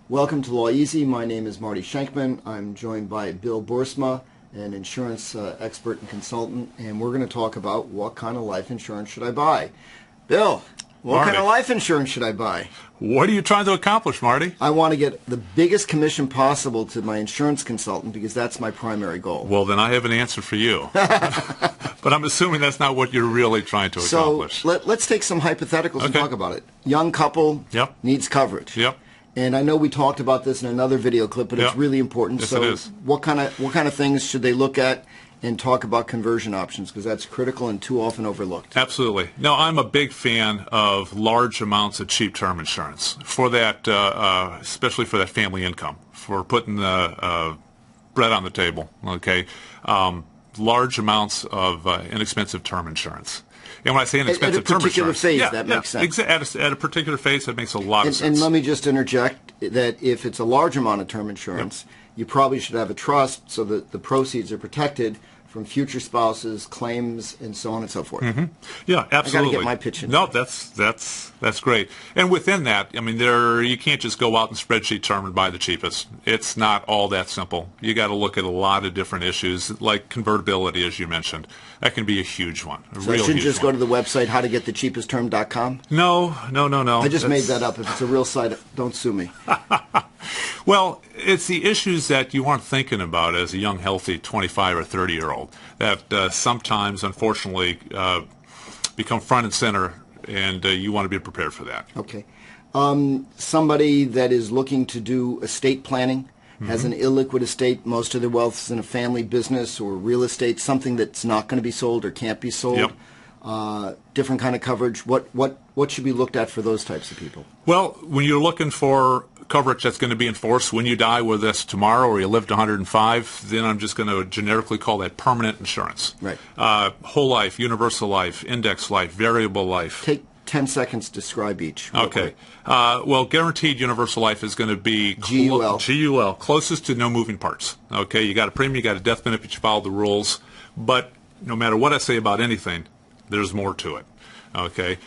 Welcome to Law Easy. My name is Marty Shenkman. I'm joined by Bill Boersma, an insurance expert and consultant, and we're going to talk about what kind of life insurance should I buy. Bill, what Marty, kind of life insurance should I buy? What are you trying to accomplish, Marty? I want to get the biggest commission possible to my insurance consultant because that's my primary goal. Well, then I have an answer for you. But I'm assuming that's not what you're really trying to accomplish. So let's take some hypotheticals and Okay. talk about it. Young couple Yep. needs coverage. Yep. And I know we talked about this in another video clip, but it's Yep. really important. Yes, So it is. what kind of things should they look at and talk about conversion options, because that's critical and too often overlooked. Absolutely. No, I'm a big fan of large amounts of cheap term insurance for that, especially for that family income, for putting the bread on the table. Okay, large amounts of inexpensive term insurance. And when I say inexpensive term particular insurance, phase, that makes sense. At a particular phase, that makes a lot of sense. And let me just interject that if it's a large amount of term insurance, you probably should have a trust so that the proceeds are protected from future spouses, claims, and so on and so forth. Yeah, absolutely. I got to get my pitch in. No, that's great. And within that, I mean, you can't just go out and spreadsheet term and buy the cheapest. It's not all that simple. You got to look at a lot of different issues, like convertibility, as you mentioned. That can be a huge one. So I shouldn't just go to the website howtogetthecheapestterm.com? No. I just made that up. If it's a real site, don't sue me. Well, it's the issues that you aren't thinking about as a young, healthy 25 or 30-year-old that sometimes, unfortunately, become front and center, and you want to be prepared for that. Okay. Somebody that is looking to do estate planning, has an illiquid estate, most of their wealth is in a family business or real estate, something that's not going to be sold or can't be sold. Yep. Different kind of coverage. What should be looked at for those types of people? Well, when you're looking for coverage that's going to be enforced when you die, whether that's tomorrow or you live to 105, then I'm just going to generically call that permanent insurance. Right. Whole life, universal life, index life, variable life. Take 10 seconds to describe each. real Okay. quick. Well, guaranteed universal life is going to be GUL. GUL, closest to no moving parts. Okay, you got a premium, you got a death benefit, you follow the rules. But no matter what I say about anything, there's more to it. Okay.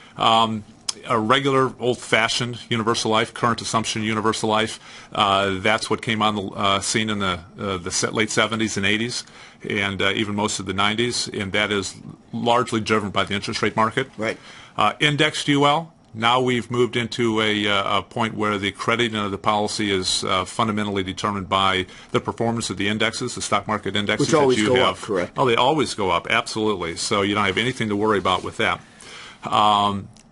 A regular old-fashioned universal life, current assumption universal life, that's what came on the scene in the late 70s and 80s, and even most of the 90s, and that is largely driven by the interest rate market. Right. Indexed UL, now we've moved into a point where the crediting of the policy is fundamentally determined by the performance of the indexes, the stock market indexes. Which always that you go have. up, correct? Oh, they always go up, absolutely. So you don't have anything to worry about with that.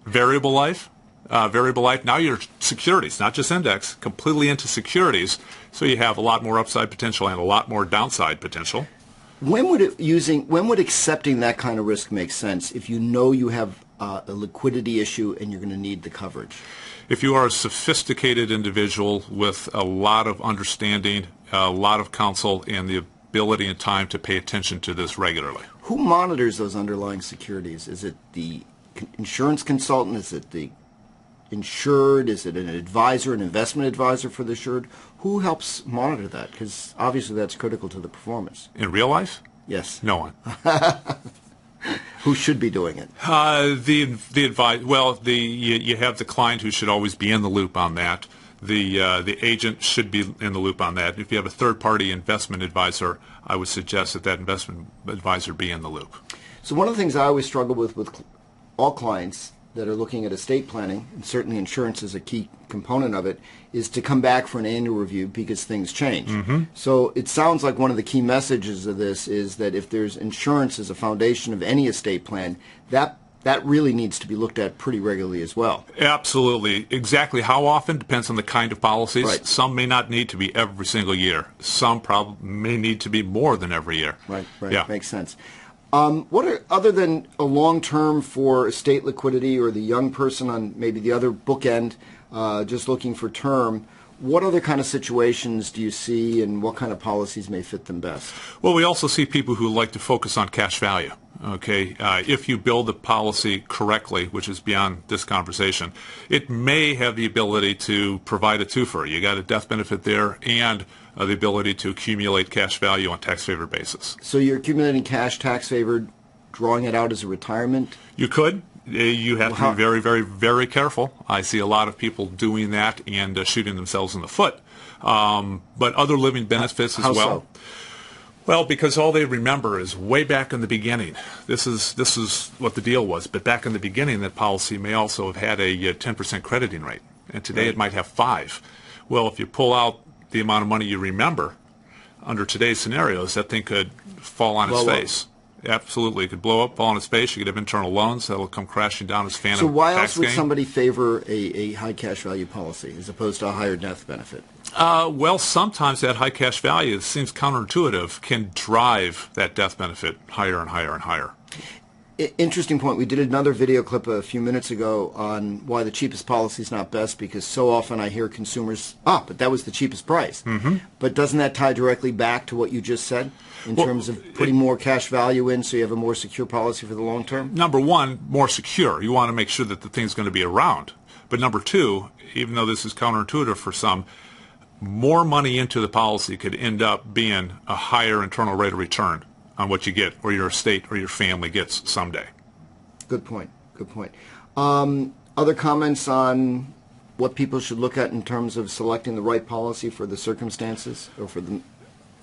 Variable life, now you're securities, not just index, completely into securities, so you have a lot more upside potential and a lot more downside potential. When would accepting that kind of risk make sense if you know you have a liquidity issue and you're going to need the coverage? If you are a sophisticated individual with a lot of understanding, a lot of counsel, and the ability and time to pay attention to this regularly. Who monitors those underlying securities? Is it the insurance consultant? Is it the insured? Is it an advisor, an investment advisor for the insured? Who helps monitor that? Because obviously that's critical to the performance. In real life? Yes. No one. Who should be doing it? The advice. Well, you have the client who should always be in the loop on that. The agent should be in the loop on that. If you have a third-party investment advisor, I would suggest that investment advisor be in the loop. So one of the things I always struggle with all clients that are looking at estate planning, and certainly insurance is a key component of it, is to come back for an annual review because things change. So it sounds like one of the key messages of this is that if there's insurance as a foundation of any estate plan, that really needs to be looked at pretty regularly as well. Absolutely. Exactly how often depends on the kind of policies. Right. Some may not need to be every single year. Some probably may need to be more than every year. Right. Yeah. Makes sense. What are, other than a long term for estate liquidity or the young person on maybe the other bookend, just looking for term, what other kind of situations do you see and what kind of policies may fit them best? Well, we also see people who like to focus on cash value. Okay, if you build the policy correctly, which is beyond this conversation, it may have the ability to provide a twofer. You got a death benefit there and the ability to accumulate cash value on tax-favored basis. So you're accumulating cash tax favored, drawing it out as a retirement? You could. You have to be very, very, very careful. I see a lot of people doing that and shooting themselves in the foot. But other living benefits as well. So? Well, because all they remember is way back in the beginning. This is what the deal was. But back in the beginning, that policy may also have had a 10% crediting rate, and today it might have 5. Well, if you pull out the amount of money you remember under today's scenarios, that thing could fall on its face. Absolutely, it could blow up, fall on its face. You could have internal loans that'll come crashing down as phantom. So why tax else would gain. somebody favor a high cash value policy as opposed to a higher death benefit? Well, sometimes that high cash value, it seems counterintuitive, can drive that death benefit higher and higher and higher. Interesting point. We did another video clip a few minutes ago on why the cheapest policy is not best, because so often I hear consumers, but that was the cheapest price. Mm-hmm. But doesn't that tie directly back to what you just said in terms of putting more cash value in so you have a more secure policy for the long term? Number one, more secure. You want to make sure that the thing's going to be around. But number two, even though this is counterintuitive for some, more money into the policy could end up being a higher internal rate of return on what you get, or your estate or your family gets someday. Good point. Good point. Other comments on what people should look at in terms of selecting the right policy for the circumstances or for the...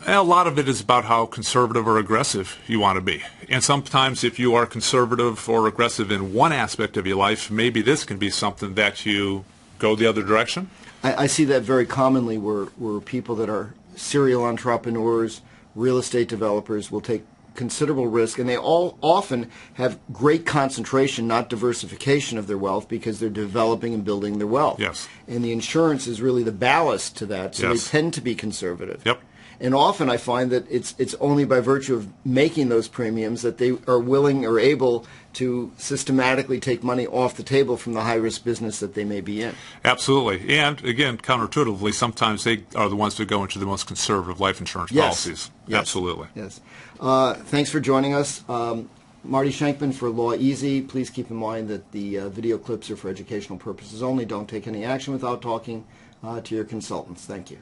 A lot of it is about how conservative or aggressive you want to be. And sometimes if you are conservative or aggressive in one aspect of your life, maybe this can be something that you go the other direction. I see that very commonly where people that are serial entrepreneurs, real estate developers will take considerable risk, and they all often have great concentration, not diversification of their wealth, because they're developing and building their wealth. Yes. And the insurance is really the ballast to that, so Yes. they tend to be conservative. Yep. And often I find that it's only by virtue of making those premiums that they are willing or able to systematically take money off the table from the high-risk business that they may be in. Absolutely. And again, counterintuitively, sometimes they are the ones that go into the most conservative life insurance Yes. policies. Yes. Absolutely. Yes. Thanks for joining us. Marty Shenkman for Law Easy. Please keep in mind that the video clips are for educational purposes only. Don't take any action without talking to your consultants. Thank you.